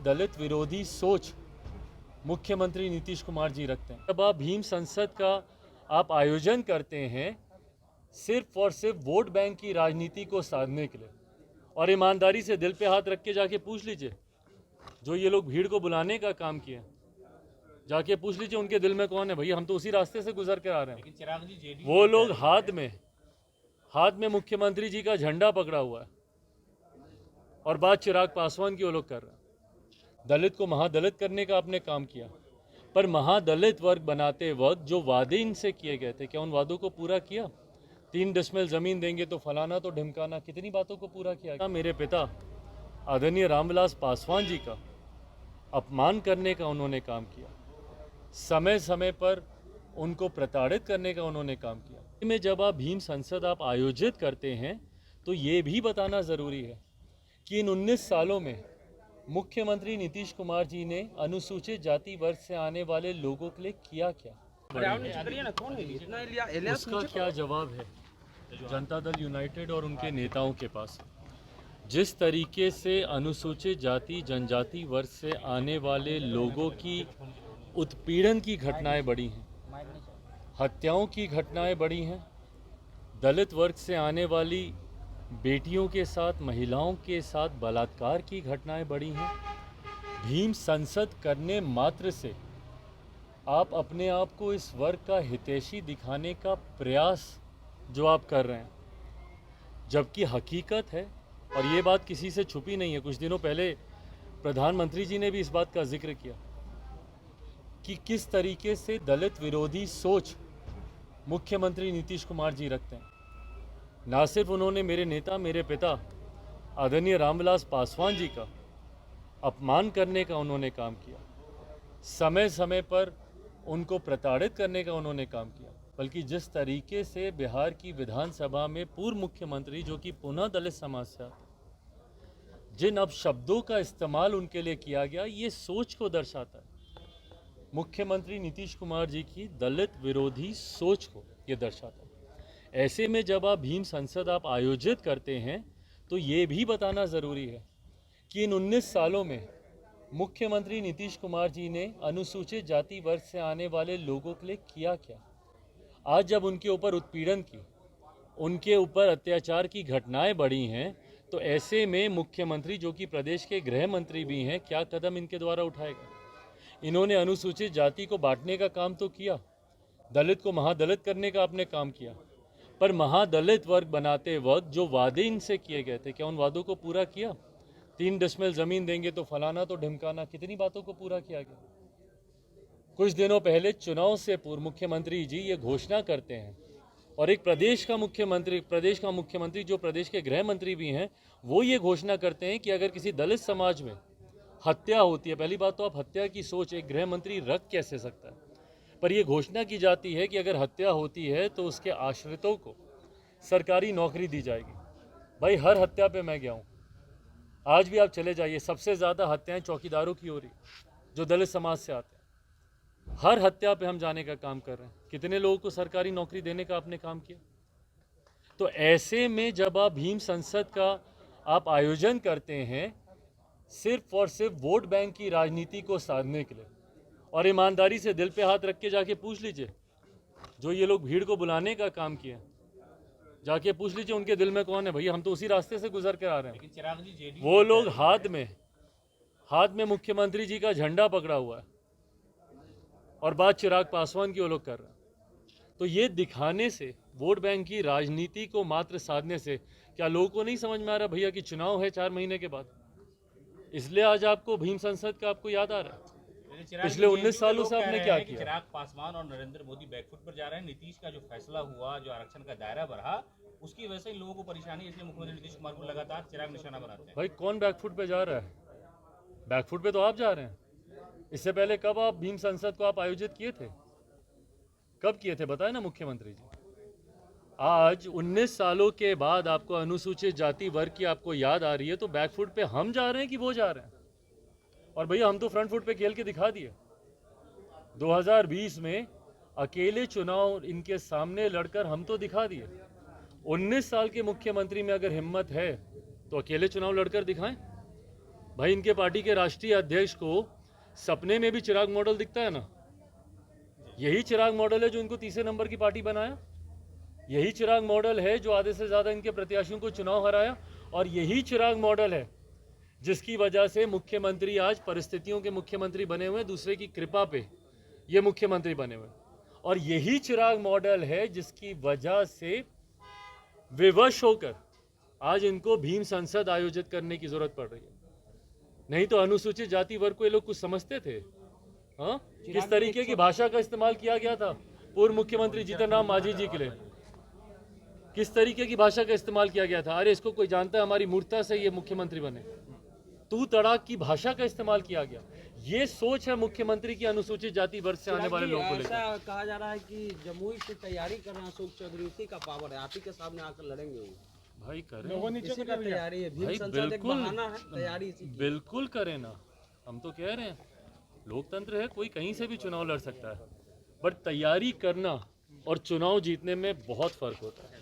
दलित विरोधी सोच मुख्यमंत्री नीतीश कुमार जी रखते हैं। जब आप भीम संसद का आप आयोजन करते हैं सिर्फ और सिर्फ वोट बैंक की राजनीति को साधने के लिए, और ईमानदारी से दिल पे हाथ रख के जाके पूछ लीजिए जो ये लोग भीड़ को बुलाने का काम किया, जाके पूछ लीजिए उनके दिल में कौन है। भैया हम तो उसी रास्ते से गुजर कर आ रहे हैं। वो लोग हाथ में मुख्यमंत्री जी का झंडा पकड़ा हुआ है और बात चिराग पासवान की वो लोग कर रहे हैं। दलित को महादलित करने का आपने काम किया, पर महादलित वर्ग बनाते वक्त जो वादे इनसे किए गए थे, क्या उन वादों को पूरा किया? 3 डिसमिल जमीन देंगे तो फलाना तो ढिमकाना, कितनी बातों को पूरा किया? मेरे पिता आदरणीय रामविलास पासवान जी का अपमान करने का उन्होंने काम किया, समय समय पर उनको प्रताड़ित करने का उन्होंने काम किया। में जब आप भीम संसद आप आयोजित करते हैं तो ये भी बताना ज़रूरी है कि इन 19 सालों में मुख्यमंत्री नीतीश कुमार जी ने अनुसूचित जाति वर्ग से आने वाले लोगों के लिए किया क्या? उसका क्या जवाब है जनता दल यूनाइटेड और उनके नेताओं के पास? जिस तरीके से अनुसूचित जाति जनजाति वर्ग से आने वाले लोगों की उत्पीड़न की घटनाएं बढ़ी हैं, हत्याओं की घटनाएं बढ़ी हैं, दलित वर्ग से आने वाली बेटियों के साथ महिलाओं के साथ बलात्कार की घटनाएं बढ़ी हैं। भीम संसद करने मात्र से आप अपने आप को इस वर्ग का हितैषी दिखाने का प्रयास जो आप कर रहे हैं, जबकि हकीकत है और ये बात किसी से छुपी नहीं है। कुछ दिनों पहले प्रधानमंत्री जी ने भी इस बात का जिक्र किया कि किस तरीके से दलित विरोधी सोच मुख्यमंत्री नीतीश कुमार जी रखते हैं। ना सिर्फ उन्होंने मेरे नेता मेरे पिता आदरणीय रामविलास पासवान जी का अपमान करने का उन्होंने काम किया, समय समय पर उनको प्रताड़ित करने का उन्होंने काम किया, बल्कि जिस तरीके से बिहार की विधानसभा में पूर्व मुख्यमंत्री जो कि पुनः दलित समाज से आते, जिन अपशब्दों का इस्तेमाल उनके लिए किया गया, ये सोच को दर्शाता है, मुख्यमंत्री नीतीश कुमार जी की दलित विरोधी सोच को ये दर्शाता है। ऐसे में जब आप भीम संसद आप आयोजित करते हैं तो ये भी बताना ज़रूरी है कि इन 19 सालों में मुख्यमंत्री नीतीश कुमार जी ने अनुसूचित जाति वर्ग से आने वाले लोगों के लिए किया क्या? आज जब उनके ऊपर उत्पीड़न की, उनके ऊपर अत्याचार की घटनाएं बढ़ी हैं, तो ऐसे में मुख्यमंत्री जो कि प्रदेश के गृह मंत्री भी हैं, क्या कदम इनके द्वारा उठाएगा? इन्होंने अनुसूचित जाति को बांटने का काम तो किया, दलित को महादलित करने का आपने काम किया, पर महादलित वर्ग बनाते वक्त जो वादे इनसे किए गए थे, क्या उन वादों को पूरा किया? 3 डिसमिल जमीन देंगे तो फलाना तो ढिमकाना, कितनी बातों को पूरा किया गया? कुछ दिनों पहले चुनाव से पूर्व मुख्यमंत्री जी ये घोषणा करते हैं, और एक प्रदेश का मुख्यमंत्री जो प्रदेश के गृह मंत्री भी हैं, वो ये घोषणा करते हैं कि अगर किसी दलित समाज में हत्या होती है, पहली बात तो आप हत्या की सोच एक गृह मंत्री रख कैसे सकता है, पर यह घोषणा की जाती है कि अगर हत्या होती है तो उसके आश्रितों को सरकारी नौकरी दी जाएगी। भाई हर हत्या पे मैं गया हूँ, आज भी आप चले जाइए, सबसे ज़्यादा हत्याएं चौकीदारों की हो रही जो दलित समाज से आते हैं। हर हत्या पे हम जाने का काम कर रहे हैं। कितने लोगों को सरकारी नौकरी देने का आपने काम किया? तो ऐसे में जब आप भीम संसद का आप आयोजन करते हैं सिर्फ और सिर्फ वोट बैंक की राजनीति को साधने के लिए, और ईमानदारी से दिल पे हाथ रख के जाके पूछ लीजिए जो ये लोग भीड़ को बुलाने का काम किया, जाके पूछ लीजिए उनके दिल में कौन है। भैया हम तो उसी रास्ते से गुजर कर आ रहे हैं। वो लोग हाथ में मुख्यमंत्री जी का झंडा पकड़ा हुआ है और बात चिराग पासवान की वो लोग कर रहे हैं। तो ये दिखाने से, वोट बैंक की राजनीति को मात्र साधने से, क्या लोगों को नहीं समझ में आ रहा भैया कि चुनाव है 4 महीने के बाद? इसलिए आज आपको भीम संसद का आपको याद आ रहा है पिछले 19 सालों से आपने क्या किया? चिराग पासवान और नरेंद्र मोदी बैकफुट पर जा रहे हैं। नीतीश का जो फैसला हुआ, जो आरक्षण का दायरा बढ़ा, उसकी वजह से इन लोगों को परेशानी, इसलिए मुख्यमंत्री नीतीश कुमार को लगातार चिराग निशाना बनाते हैं। भाई कौन बैकफुट पे जा रहा है? बैकफुट पे तो आप जा रहे हैं। इससे पहले कब आप भीम संसद को आप आयोजित किए थे? कब किए थे बताए ना मुख्यमंत्री जी। आज 19 सालों के बाद आपको अनुसूचित जाति वर्ग की आपको याद आ रही है, तो बैकफुट पे हम जा रहे हैं कि वो जा रहे हैं? और भैया हम तो फ्रंट फुट पे खेल के दिखा दिए। 2020 में अकेले चुनाव इनके सामने लड़कर हम तो दिखा दिए। 19 साल के मुख्यमंत्री में अगर हिम्मत है तो अकेले चुनाव लड़कर दिखाएं। भाई इनके पार्टी के राष्ट्रीय अध्यक्ष को सपने में भी चिराग मॉडल दिखता है ना। यही चिराग मॉडल है जो इनको तीसरे नंबर की पार्टी बनाया। यही चिराग मॉडल है जो आधे से ज़्यादा इनके प्रत्याशियों को चुनाव हराया। और यही चिराग मॉडल है जिसकी वजह से मुख्यमंत्री आज परिस्थितियों के मुख्यमंत्री बने हुए हैं, दूसरे की कृपा पे ये मुख्यमंत्री बने हुए हैं। और यही चिराग मॉडल है जिसकी वजह से विवश होकर आज इनको भीम संसद आयोजित करने की जरूरत पड़ रही है। नहीं तो अनुसूचित जाति वर्ग को ये लोग कुछ समझते थे? हाँ, किस तरीके की भाषा का इस्तेमाल किया गया था पूर्व मुख्यमंत्री जीतन राम मांझी जी के लिए? किस तरीके की भाषा का इस्तेमाल किया गया था? अरे इसको कोई जानता है, हमारी मूर्खता से ये मुख्यमंत्री बने। तू तड़ाक की भाषा का इस्तेमाल किया गया। ये सोच है मुख्यमंत्री की अनुसूचित जाति वर्ग से आने वाले लोगों को लेकर। ऐसा कहा जा रहा है कि जमुई से तैयारी कर रहे हैं अशोक चौधरी, उसी का पावर है, आप ही के सामने आकर लड़ेंगे वो। भाई करें, इसी का तैयारी है, भीम भाई संसद एक बहाना है, तैयारी इसी की। बिल्कुल करें ना। हम तो कह रहे हैं लोकतंत्र है, कोई कहीं से भी चुनाव लड़ सकता है, बट तैयारी करना और चुनाव जीतने में बहुत फर्क होता है।